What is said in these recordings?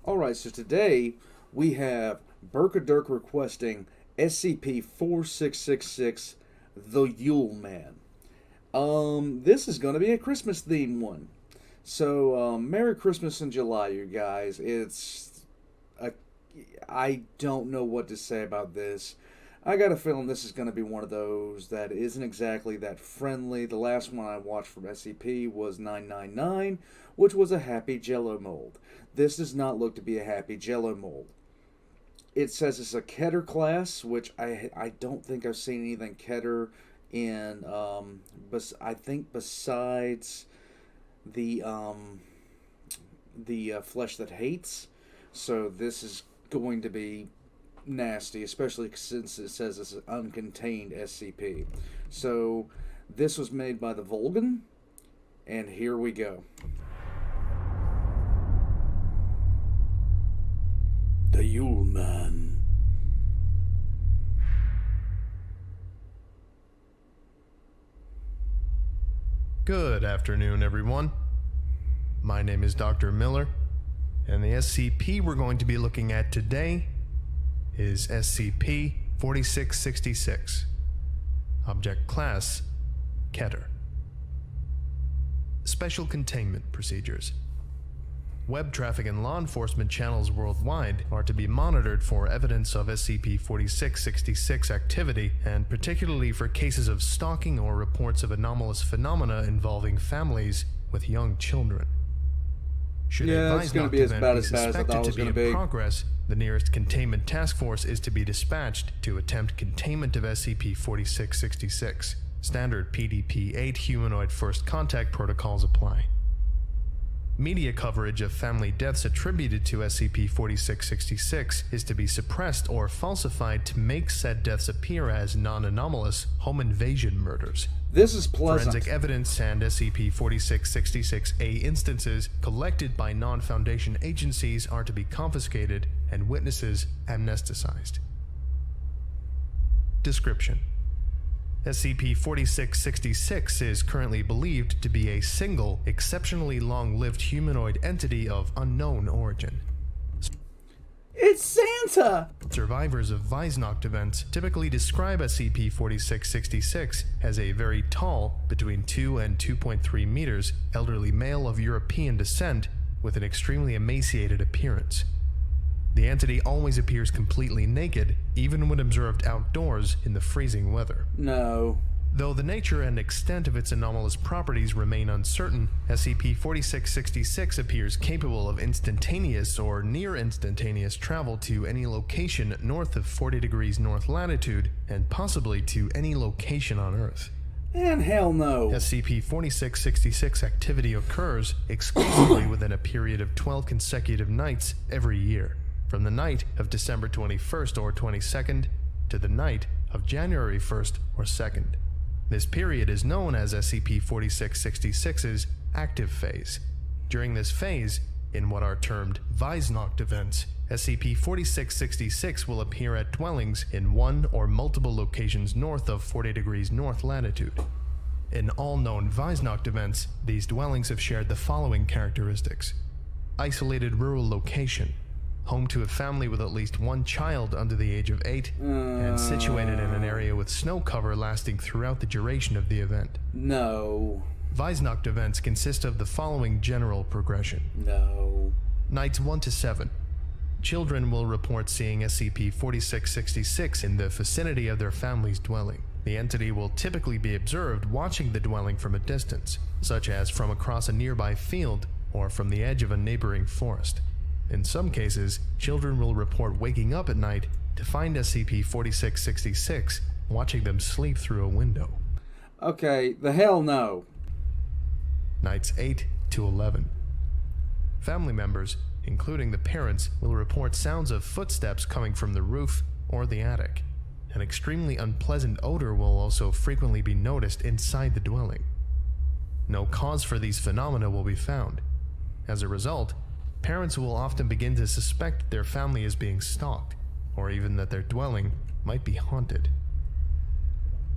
Alright, so today we have Burkadirk requesting SCP-4666, the Yule Man. This is going to be a Christmas themed one. So, Merry Christmas in July, you guys. I don't know what to say about this. I got a feeling this is going to be one of those that isn't exactly that friendly. The last one I watched from SCP was 999, which was a happy Jello mold. This does not look to be a happy Jello mold. It says it's a Keter class, which I don't think I've seen anything Keter in. But I think besides the flesh that hates. So this is going to be nasty, especially since it says it's an uncontained SCP. So this was made by the Volgun, and here we go. The Yule Man. Good afternoon, everyone. My name is Dr. Miller, and the SCP we're going to be looking at today is SCP-4666. Object Class: Keter. Special Containment Procedures. Web traffic and law enforcement channels worldwide are to be monitored for evidence of SCP-4666 activity, and particularly for cases of stalking or reports of anomalous phenomena involving families with young children. Should a Weisnacht event be suspected to be in progress, the nearest containment task force is to be dispatched to attempt containment of SCP-4666. Standard PDP-8 humanoid first contact protocols apply. Media coverage of family deaths attributed to SCP-4666 is to be suppressed or falsified to make said deaths appear as non-anomalous home invasion murders. This is pleasant. Forensic evidence and SCP-4666-A instances collected by non-Foundation agencies are to be confiscated and witnesses amnesticized. Description: SCP-4666 is currently believed to be a single, exceptionally long-lived humanoid entity of unknown origin. It's Santa! Survivors of Weisnacht events typically describe SCP-4666 as a very tall, between 2 and 2.3 meters, elderly male of European descent with an extremely emaciated appearance. The entity always appears completely naked, even when observed outdoors in the freezing weather. No. Though the nature and extent of its anomalous properties remain uncertain, SCP-4666 appears capable of instantaneous or near-instantaneous travel to any location north of 40 degrees north latitude, and possibly to any location on Earth. And hell no. SCP-4666 activity occurs exclusively within a period of 12 consecutive nights every year, from the night of December 21st or 22nd to the night of January 1st or 2nd. This period is known as SCP-4666's active phase. During this phase, in what are termed Weisnacht events, SCP-4666 will appear at dwellings in one or multiple locations north of 40 degrees north latitude. In all known Weisnacht events, these dwellings have shared the following characteristics: isolated rural location, home to a family with at least one child under the age of 8, and situated in an area with snow cover lasting throughout the duration of the event. No. Weisnacht events consist of the following general progression. No. Nights 1 to 7. Children will report seeing SCP-4666 in the vicinity of their family's dwelling. The entity will typically be observed watching the dwelling from a distance, such as from across a nearby field or from the edge of a neighboring forest. In some cases, children will report waking up at night to find SCP-4666 watching them sleep through a window. Okay, the hell no. Nights 8 to 11. Family members, including the parents, will report sounds of footsteps coming from the roof or the attic. An extremely unpleasant odor will also frequently be noticed inside the dwelling. No cause for these phenomena will be found. As a result, parents will often begin to suspect their family is being stalked, or even that their dwelling might be haunted.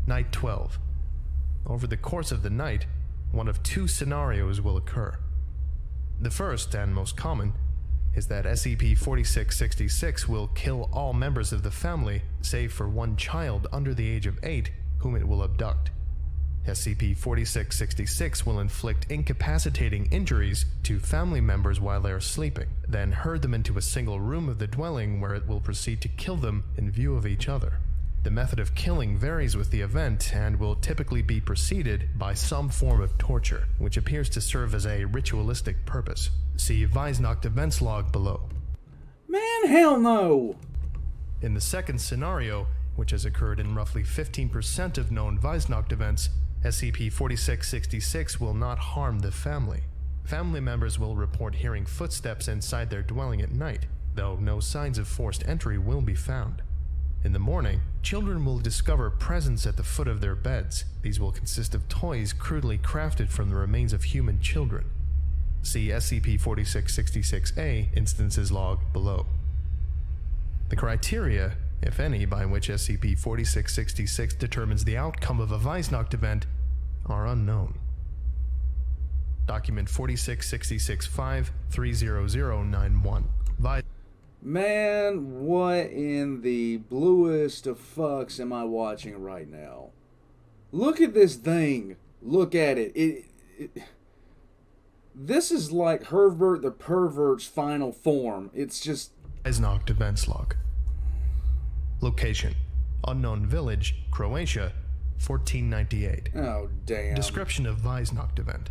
Night 12. Over the course of the night, one of two scenarios will occur. The first, and most common, is that SCP-4666 will kill all members of the family, save for one child under the age of 8, whom it will abduct. SCP-4666 will inflict incapacitating injuries to family members while they are sleeping, then herd them into a single room of the dwelling where it will proceed to kill them in view of each other. The method of killing varies with the event and will typically be preceded by some form of torture, which appears to serve as a ritualistic purpose. See Weisnacht events log below. Man, hell no! In the second scenario, which has occurred in roughly 15% of known Weisnacht events, SCP-4666 will not harm the family. Family members will report hearing footsteps inside their dwelling at night, though no signs of forced entry will be found. In the morning, children will discover presents at the foot of their beds. These will consist of toys crudely crafted from the remains of human children. See SCP-4666-A instances log below. The criteria, if any, by which SCP-4666 determines the outcome of a Weisnacht event are unknown. Document 4666-5-30091. Man, what in the bluest of fucks am I watching right now? Look at this thing. Look at it. This is like Herbert the Pervert's final form. It's just... Weisnacht events log. Location: unknown village, Croatia, 1498. Oh, damn. Description of Weisnacht event: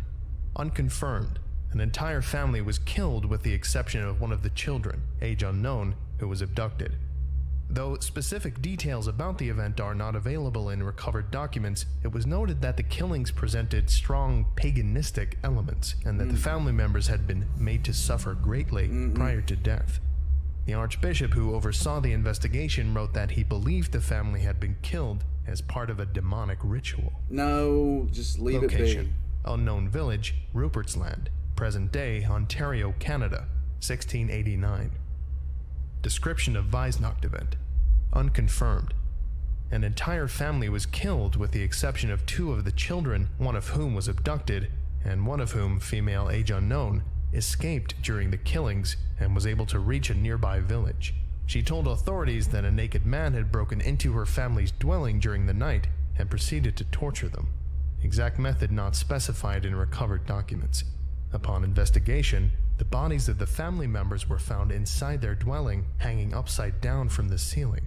unconfirmed. An entire family was killed with the exception of one of the children, age unknown, who was abducted. Though specific details about the event are not available in recovered documents, it was noted that the killings presented strong paganistic elements and that the family members had been made to suffer greatly prior to death. The Archbishop who oversaw the investigation wrote that he believed the family had been killed as part of a demonic ritual. No, just leave Location: it be. unknown village, Rupert's Land, present-day Ontario, Canada, 1689. Description of Weisnacht event: unconfirmed. An entire family was killed with the exception of 2 of the children, one of whom was abducted, and one of whom, female age unknown, escaped during the killings and was able to reach a nearby village. She told authorities that a naked man had broken into her family's dwelling during the night and proceeded to torture them. Exact method not specified in recovered documents. Upon investigation, the bodies of the family members were found inside their dwelling, hanging upside down from the ceiling.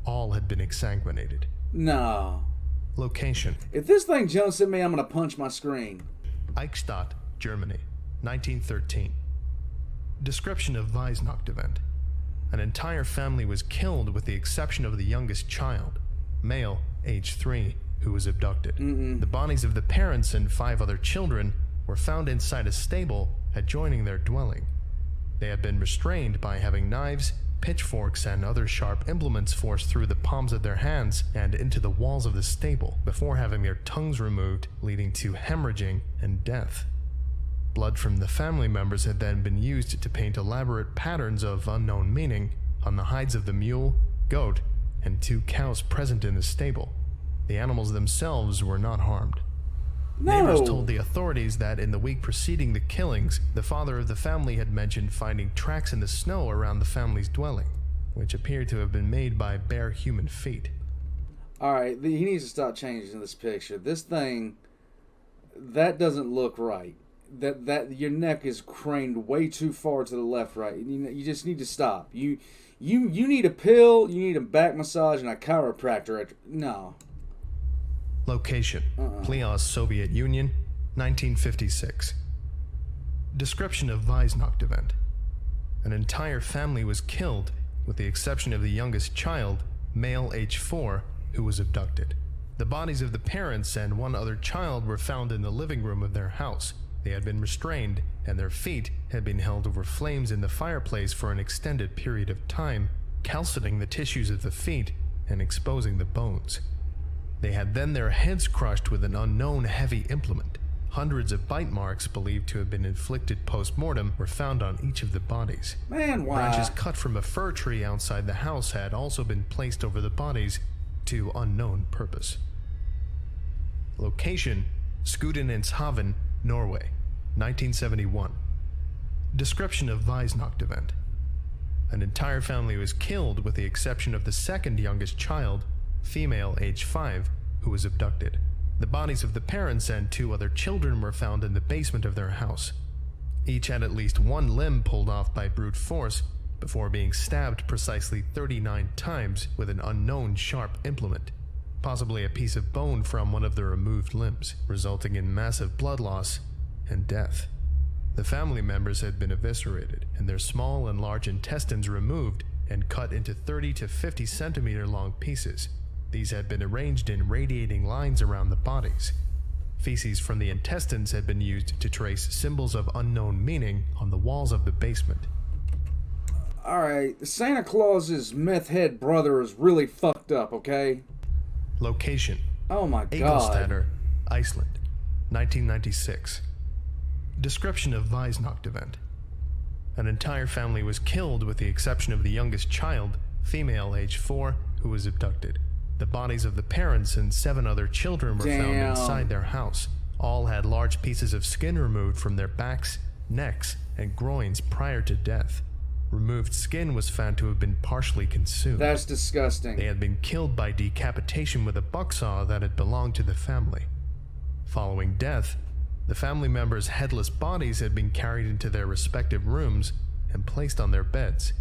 All had been exsanguinated. No. Location: If this thing jumps at me, I'm gonna punch my screen. Eichstätt, Germany, 1913. Description of Weisnacht event: an entire family was killed with the exception of the youngest child, male, age 3, who was abducted. The bodies of the parents and 5 other children were found inside a stable adjoining their dwelling. They had been restrained by having knives, pitchforks, and other sharp implements forced through the palms of their hands and into the walls of the stable before having their tongues removed, leading to hemorrhaging and death. Blood from the family members had then been used to paint elaborate patterns of unknown meaning on the hides of the mule, goat, and 2 cows present in the stable. The animals themselves were not harmed. No. Neighbors told the authorities that in the week preceding the killings, the father of the family had mentioned finding tracks in the snow around the family's dwelling, which appeared to have been made by bare human feet. Alright, he needs to stop changing this picture. This thing, that doesn't look right. That your neck is craned way too far to the left, right. You just need to stop. You need a pill, you need a back massage, and a chiropractor. No. Location: Plios, Soviet Union, 1956. Description of Weisnacht event: an entire family was killed with the exception of the youngest child, male age 4, who was abducted. The bodies of the parents and 1 other child were found in the living room of their house. They had been restrained, and their feet had been held over flames in the fireplace for an extended period of time, calcining the tissues of the feet and exposing the bones. They had then their heads crushed with an unknown heavy implement. Hundreds of bite marks believed to have been inflicted post-mortem were found on each of the bodies. Man, why? Branches cut from a fir tree outside the house had also been placed over the bodies to unknown purpose. Location: Skudeneshavn, Norway, 1971. Description of Weisnacht event. An entire family was killed with the exception of the second youngest child, female age 5, who was abducted. The bodies of the parents and 2 other children were found in the basement of their house. Each had at least one limb pulled off by brute force before being stabbed precisely 39 times with an unknown sharp implement, possibly a piece of bone from one of the removed limbs, resulting in massive blood loss and death. The family members had been eviscerated and their small and large intestines removed and cut into 30 to 50 centimeter long pieces. These had been arranged in radiating lines around the bodies. Feces from the intestines had been used to trace symbols of unknown meaning on the walls of the basement. Alright, Santa Claus's meth head brother is really fucked up, okay? Location: Oh my god. Ingolstadt, Iceland, 1996. Description of Weisnacht event. An entire family was killed with the exception of the youngest child, female age 4, who was abducted. The bodies of the parents and 7 other children were found inside their house. All had large pieces of skin removed from their backs, necks, and groins prior to death. Removed skin was found to have been partially consumed. That's disgusting. They had been killed by decapitation with a bucksaw that had belonged to the family. Following death, the family members' headless bodies had been carried into their respective rooms and placed on their beds.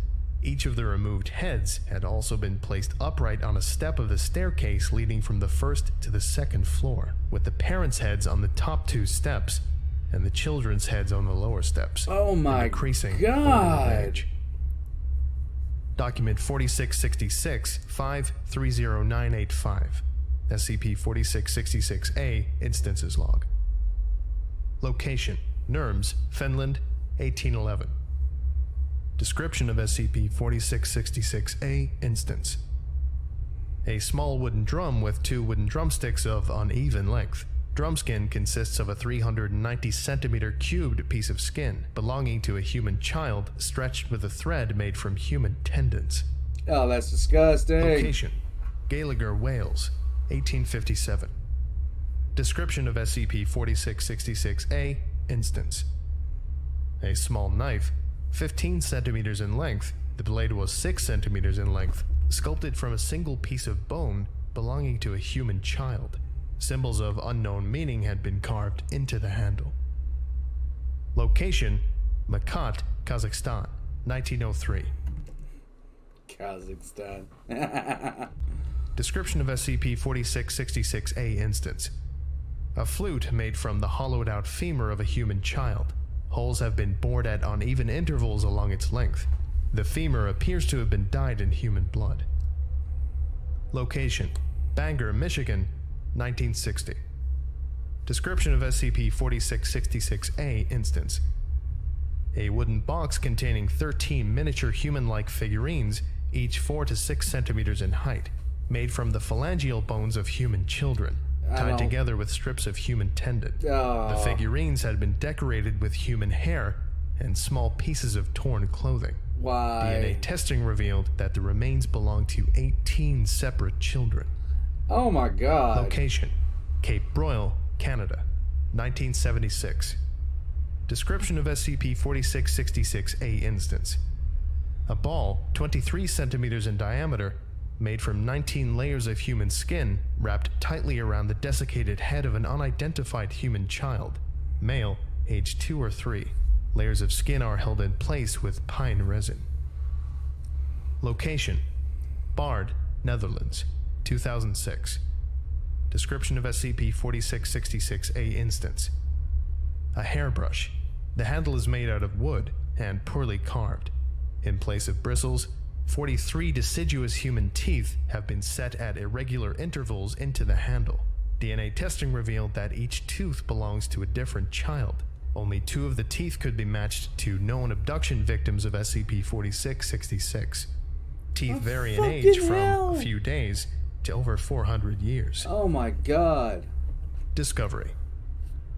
Each of the removed heads had also been placed upright on a step of the staircase leading from the first to the second floor, with the parents' heads on the top 2 steps and the children's heads on the lower steps. Oh my decreasing god. Document 4666 530985. SCP-4666-A Instances Log. Location: Nurms, Finland, 1811. Description of SCP-4666-A Instance. A small wooden drum with 2 wooden drumsticks of uneven length. Drum skin consists of a 390 centimeter cubed piece of skin belonging to a human child stretched with a thread made from human tendons. Oh, that's disgusting. Location: Gallagher, Wales, 1857. Description of SCP-4666-A Instance. A small knife, 15 centimeters in length, the blade was 6 centimeters in length, sculpted from a single piece of bone belonging to a human child. Symbols of unknown meaning had been carved into the handle. Location: Makat, Kazakhstan, 1903. Kazakhstan. Description of SCP-4666-A Instance. A flute made from the hollowed-out femur of a human child. Holes have been bored at uneven intervals along its length. The femur appears to have been dyed in human blood. Location: Bangor, Michigan, 1960. Description of SCP-4666-A Instance. A wooden box containing 13 miniature human-like figurines, each 4 to 6 centimeters in height, made from the phalangeal bones of human children, tied together with strips of human tendon. The figurines had been decorated with human hair and small pieces of torn clothing. Why? DNA testing revealed that the remains belonged to 18 separate children. Oh my god. Location: Cape Broyle, Canada, 1976. Description of SCP-4666-A Instance. A ball, 23 centimeters in diameter, made from 19 layers of human skin wrapped tightly around the desiccated head of an unidentified human child, male, age 2 or 3. Layers of skin are held in place with pine resin. Location: Bard, Netherlands, 2006. Description of SCP-4666-A Instance. A hairbrush. The handle is made out of wood and poorly carved. In place of bristles, 43 deciduous human teeth have been set at irregular intervals into the handle. DNA testing revealed that each tooth belongs to a different child. Only 2 of the teeth could be matched to known abduction victims of SCP-4666. Teeth vary in age from a few days to over 400 years. Oh my god. Discovery: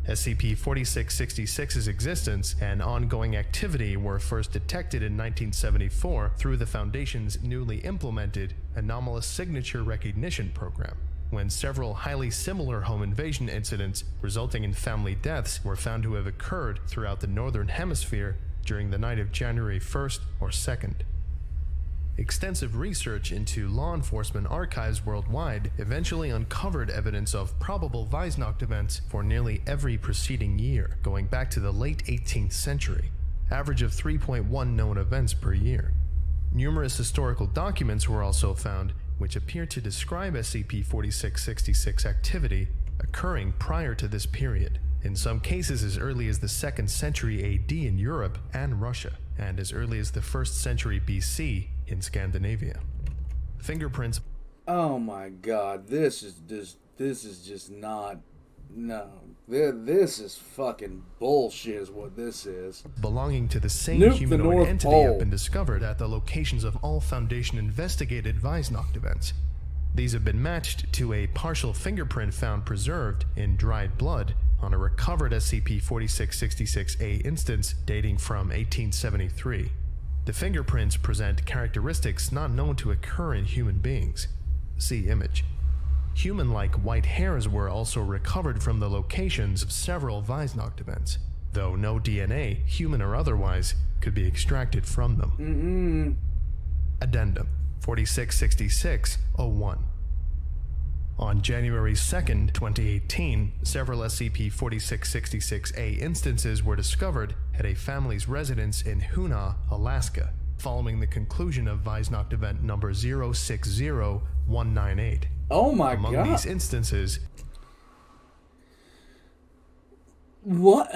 SCP-4666's existence and ongoing activity were first detected in 1974 through the Foundation's newly implemented Anomalous Signature Recognition Program, when several highly similar home invasion incidents resulting in family deaths were found to have occurred throughout the Northern Hemisphere during the night of January 1st or 2nd. Extensive research into law enforcement archives worldwide eventually uncovered evidence of probable Weisnacht events for nearly every preceding year, going back to the late 18th century, average of 3.1 known events per year. Numerous historical documents were also found which appear to describe SCP-4666 activity occurring prior to this period, in some cases as early as the 2nd century AD in Europe and Russia, and as early as the 1st century BC in Scandinavia. Fingerprints. Oh my god, this is just not. No. This is fucking bullshit is what this is. Belonging to the same Nuke humanoid the North entity Pole. have been discovered at the locations of all Foundation investigated Weisnacht events. These have been matched to a partial fingerprint found preserved in dried blood on a recovered SCP-4666-A instance dating from 1873. The fingerprints present characteristics not known to occur in human beings. See image. Human-like white hairs were also recovered from the locations of several Weisnacht events, though no DNA, human or otherwise, could be extracted from them. Addendum 4666-01. On January 2nd, 2018, several SCP-4666-A instances were discovered at a family's residence in Hoonah, Alaska, following the conclusion of Weisnacht event number 060198. Oh my Among god. these instances, What?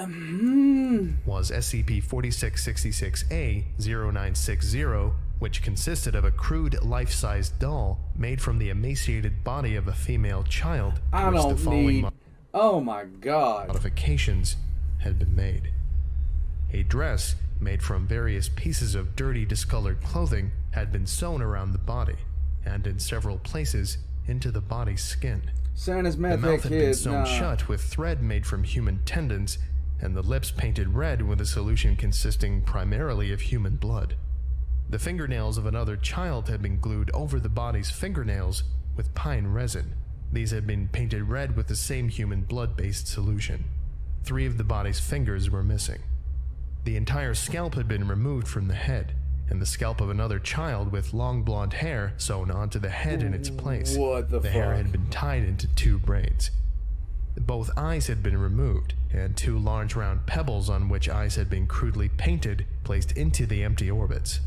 was SCP-4666-A-0960, which consisted of a crude life-size doll made from the emaciated body of a female child, to I which the don't following need. Oh my god. modifications had been made. A dress made from various pieces of dirty, discolored clothing had been sewn around the body, and in several places into the body's skin. Santa's The meth mouth had been kid. sewn Nah. shut with thread made from human tendons, and the lips painted red with a solution consisting primarily of human blood. The fingernails of another child had been glued over the body's fingernails with pine resin. These had been painted red with the same human blood-based solution. 3 of the body's fingers were missing. The entire scalp had been removed from the head, and the scalp of another child with long blonde hair sewn onto the head in its place. What the hair fuck? had been tied into 2 braids. Both eyes had been removed, and 2 large round pebbles on which eyes had been crudely painted placed into the empty orbits.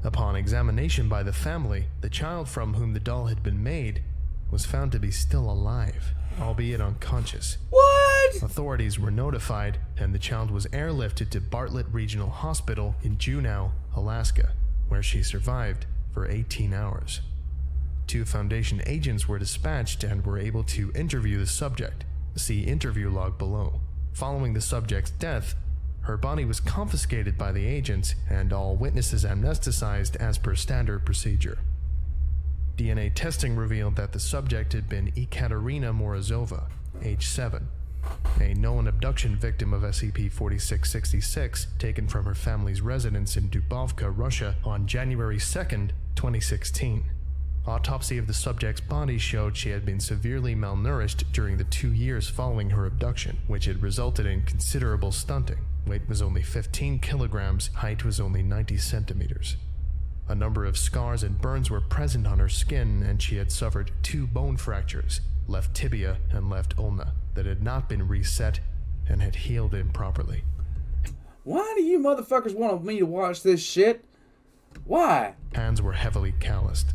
Upon examination by the family, the child from whom the doll had been made was found to be still alive, albeit unconscious. What? Authorities were notified, and the child was airlifted to Bartlett Regional Hospital in Juneau, Alaska, where she survived for 18 hours. 2 Foundation agents were dispatched and were able to interview the subject. See interview log below. Following the subject's death, her body was confiscated by the agents and all witnesses amnesticized as per standard procedure. DNA testing revealed that the subject had been Ekaterina Morozova, age 7, a known abduction victim of SCP-4666 taken from her family's residence in Dubovka, Russia on January 2nd, 2016. Autopsy of the subject's body showed she had been severely malnourished during the 2 years following her abduction, which had resulted in considerable stunting. Weight was only 15 kilograms, height was only 90 centimeters. A number of scars and burns were present on her skin, and she had suffered 2 bone fractures, left tibia and left ulna, that had not been reset and had healed improperly. Why do you motherfuckers want me to watch this shit? Why? Hands were heavily calloused.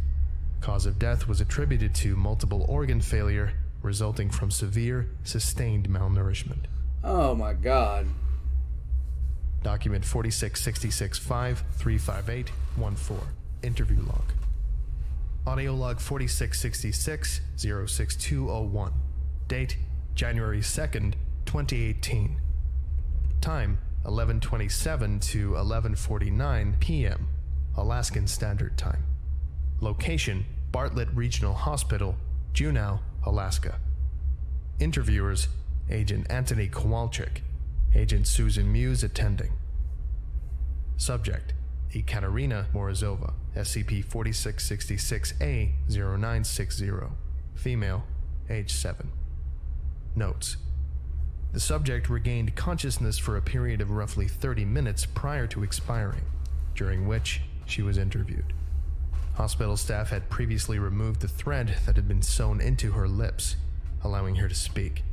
Cause of death was attributed to multiple organ failure resulting from severe, sustained malnourishment. Oh my god. Document 4666-5-358-14. Interview log. Audio log 4666-06201. Date, January 2nd, 2018. Time, 11:27 to 11:49 p.m. Alaskan Standard Time. Location, Bartlett Regional Hospital, Juneau, Alaska. Interviewers, Agent Anthony Kowalczyk, Agent Susan Muse attending. Subject, Ekaterina Morozova, SCP-4666-A-0960. Female, age 7. Notes. The subject regained consciousness for a period of roughly 30 minutes prior to expiring, during which she was interviewed. Hospital staff had previously removed the thread that had been sewn into her lips, allowing her to speak.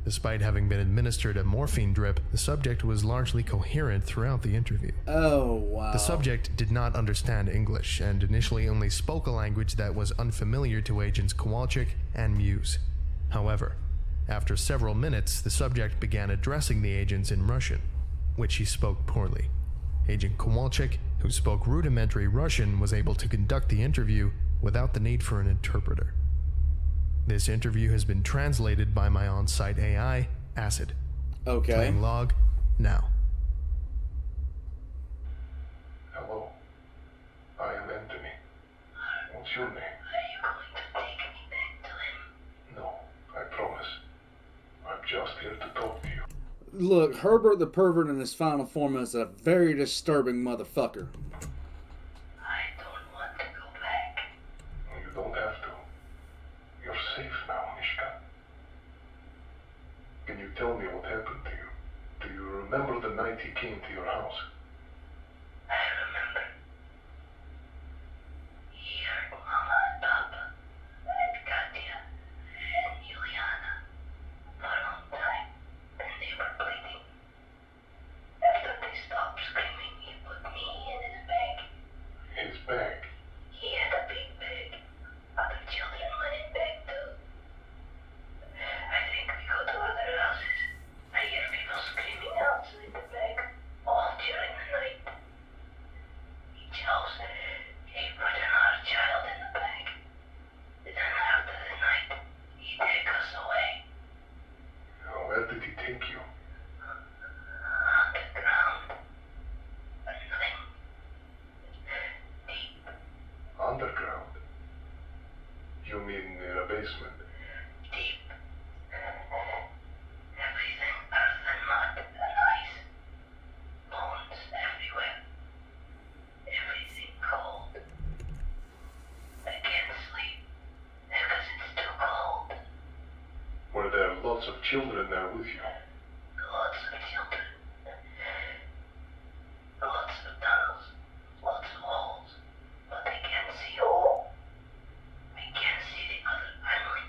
Despite having been administered a morphine drip, the subject was largely coherent throughout the interview. Oh, wow. The subject did not understand English and initially only spoke a language that was unfamiliar to Agents Kowalczyk and Muse. However, after several minutes, the subject began addressing the agents in Russian, which he spoke poorly. Agent Kowalczyk, who spoke rudimentary Russian, was able to conduct the interview without the need for an interpreter. This interview has been translated by my on-site AI, Acid. Okay. Playing log now. Hello, I am Anthony. What's your name? Are you going to take me back to him? No, I promise. I'm just here to talk to you. Look, Herbert the Pervert in his final form is a very disturbing motherfucker. I don't want to go back. You don't have to. You're safe now, Mishka. Can you tell me what happened to you? Do you remember the night he came to your house? I remember. He hurt Mama and Papa, and Katya, and Juliana for a long time, and they were bleeding. After they stopped screaming, he put me in his bag. His bag. He had a big bag. Other children went in bag too. I think we go to other houses. I hear people screaming outside the bag, all during the night. Each house, he put another child in the bag. Then after the night, he take us away. Where did he take you? Underground. Nothing. Deep. Underground? You mean in a basement? Deep. Everything earth and mud and ice. Bones everywhere. Everything cold. I can't sleep because it's too cold. Were there lots of children there with you? Lots of children. Lots of tunnels. Lots of holes. But I can't see all. I can't see the other family.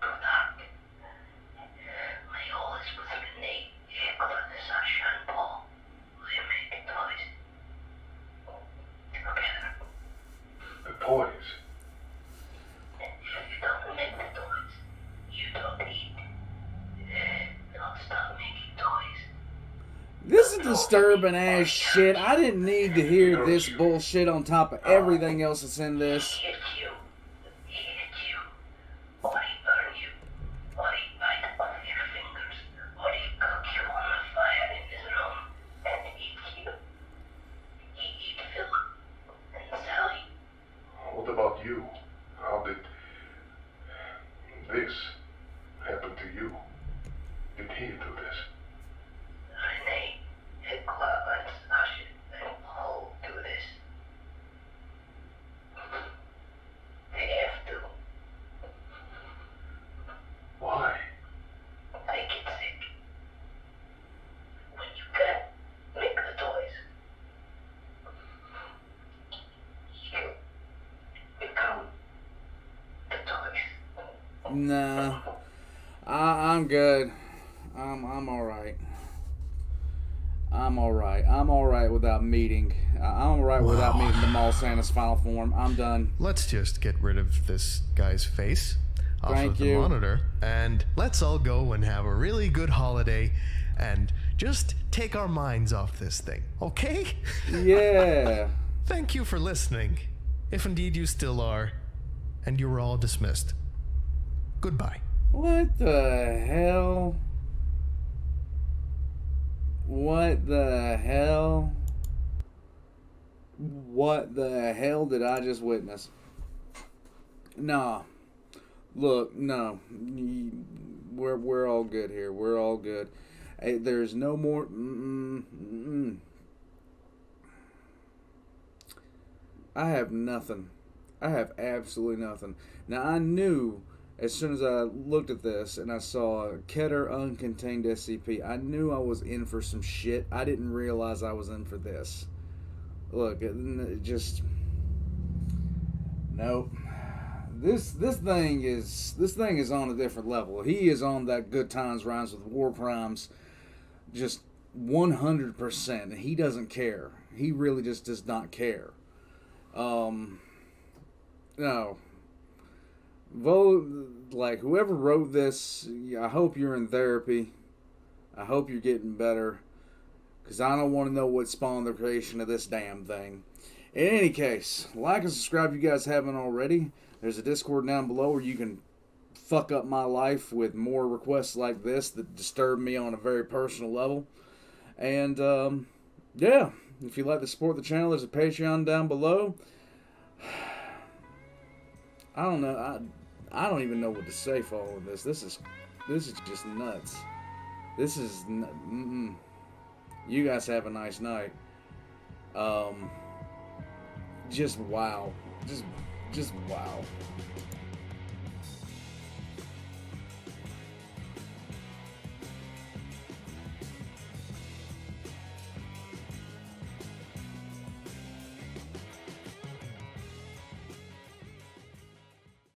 Too dark. My hole is with Renee, Hecla, Sasha, and Paul. We make toys. Together. The toys? If you don't make the toys, you don't eat. Don't stop making toys. This is disturbing ass shit. I didn't need to hear this bullshit on top of everything else that's in this. He hit you. He hit you. Or he burn you. Or he bite off your fingers. Or he cook you on a fire in his room and eat you. He eat Phil and Sally. What about you? How did this happen to you? Did he do this? Renee, Hecla, and Sasha, and Paul do this. They have to. Why? I get sick. When you can't make the toys, you become the toys. Nah, I'm good. I'm all right. I'm all right. I'm all right without meeting. I'm all right without meeting the Mall Santa's final form. I'm done. Let's just get rid of this guy's face off Thank of the you. monitor, and let's all go and have a really good holiday and just take our minds off this thing, okay? Yeah. Thank you for listening, if indeed you still are, and you were all dismissed. Goodbye. What the hell? What the hell? What the hell did I just witness? Nah. Look, no. We're all good here. We're all good. Hey, there's no more. I have nothing. I have absolutely nothing. Now I knew as soon as I looked at this and I saw Keter Uncontained SCP, I knew I was in for some shit. I didn't realize I was in for this. Look, it just nope. This thing is on a different level. He is on that Good Times Rhymes with War Crimes, just 100%. He doesn't care. He really just does not care. No. Like, whoever wrote this, I hope you're in therapy. I hope you're getting better. Because I don't want to know what spawned the creation of this damn thing. In any case, like and subscribe if you guys haven't already. There's a Discord down below where you can fuck up my life with more requests like this that disturb me on a very personal level. And, yeah, if you'd like to support the channel, there's a Patreon down below. I don't know. I don't even know what to say for all of this. This is just nuts. This is You guys have a nice night. Just wow. Just wow.